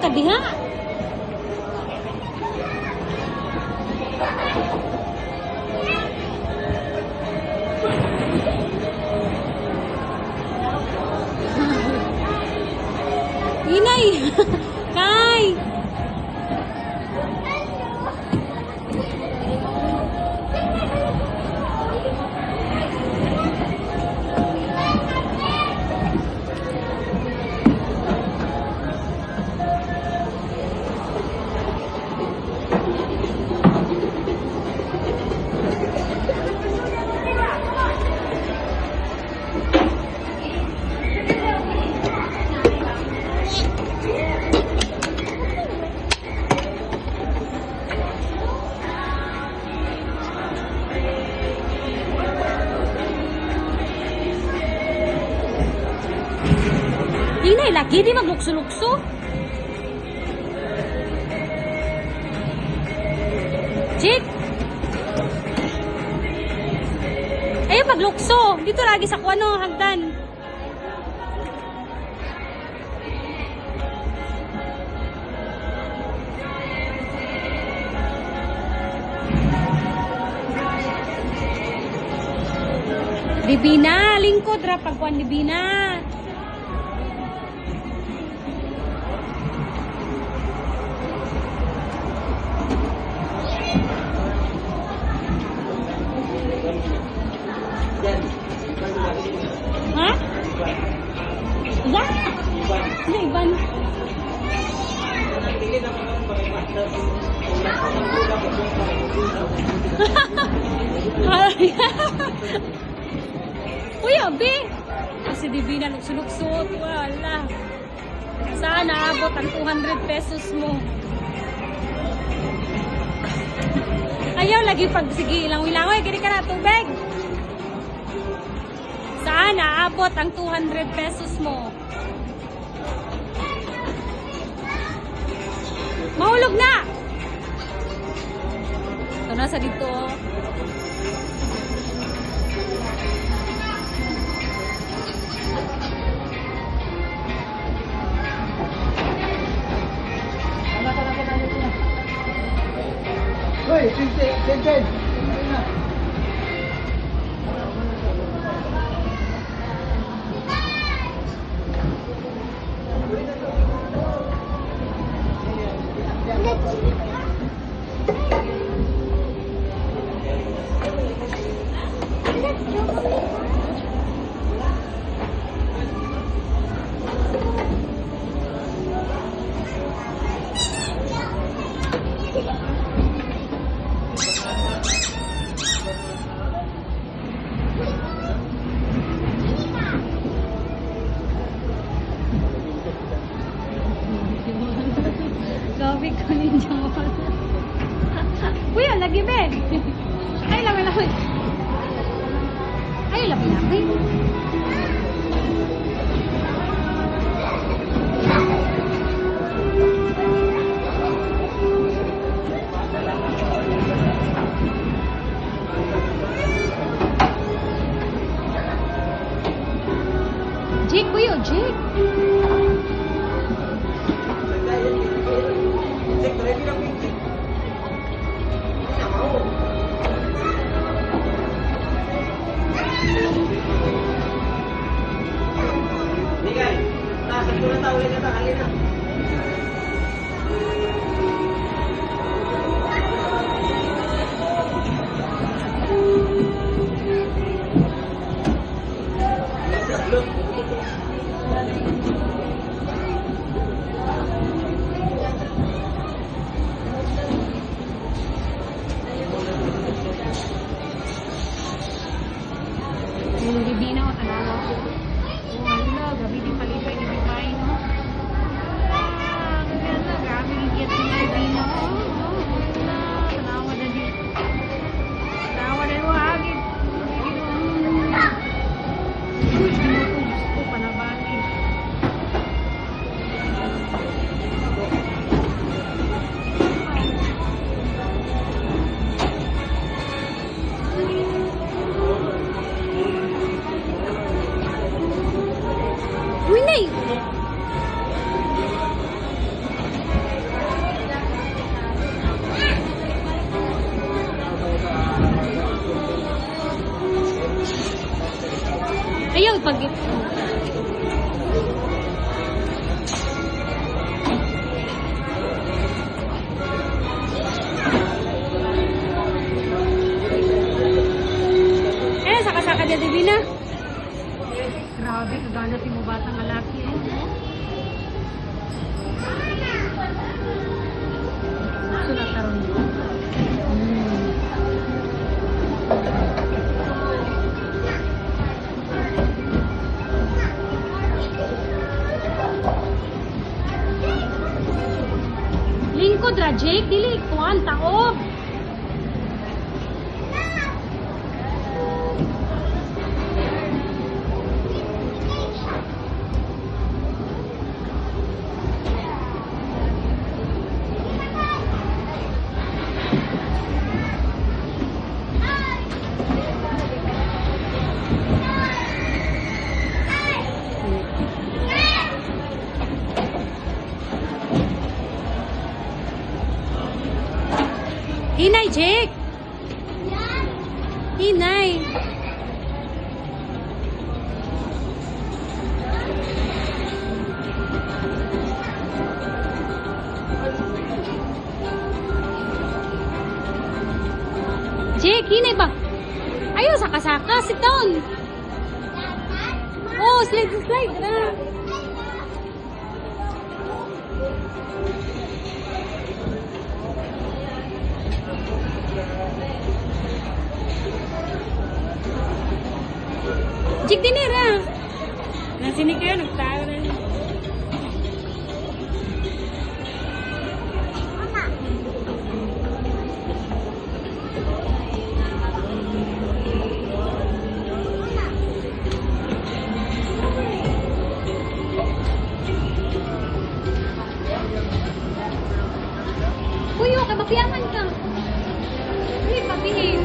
ka diha. Inay! Kay! Inay, lagi di maglukso-lukso. Jake! Ayaw maglukso. Dito lagi sa kuano, hagdan. Libina, lingkod ra pagkuan libina. Ha? Iba? Hindi, Iban. Uy, abi! Kasi Divina, lukso-luksot. Wala. Sana abot ang 200 pesos mo. Ayaw, lagi pag, sige, ilang-ilangoy, kini ka na tubig. Sana abot ang 200 pesos mo. Mahulog na! Ito na sa dito. Uy, Tintin! Gabi ko ninja mo. Kuya, lagi be. Ay, lami. Ay, lami. Jake, kuya, Jake. Yung Divina o tanawa ko. Wala, gabi di palipay ni Divine, no? Wala, grabe yung get ni Divina, wala, tanawa na di. Tanawa na yung hagit. Gusto, panabali. Uy, Nay! Ayaw, pag... Saka-saka dia Divina. Grabe, kagana ti mo batang lalaki eh. Sulat karon. Lingkod ra Jake, dili kuan taob. Hinay, Jake! Hinay! Jake, hinay ba? Ayaw, saka-saka. Sit down. Oh, slide. Tara. Jik dinera. Nah sini kayo nagtawa na. Uy, okay, mapiyaman ka. Uy, pabihib.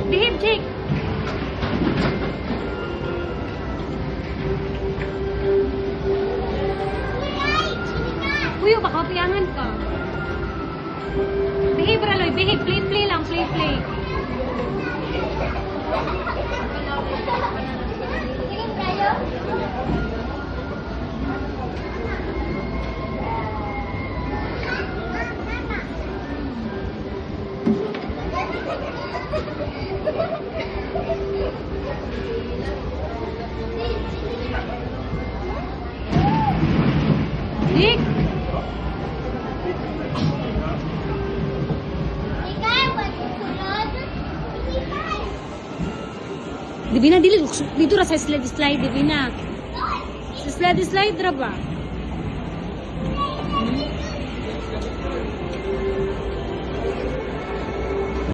Behave, Jake. Uy, baka piyangan ka. Behave, Raloy. Behave. Play lang. Play. Nick! Divina, dili dito ra sa slide, Divina. Sa slide ra ba?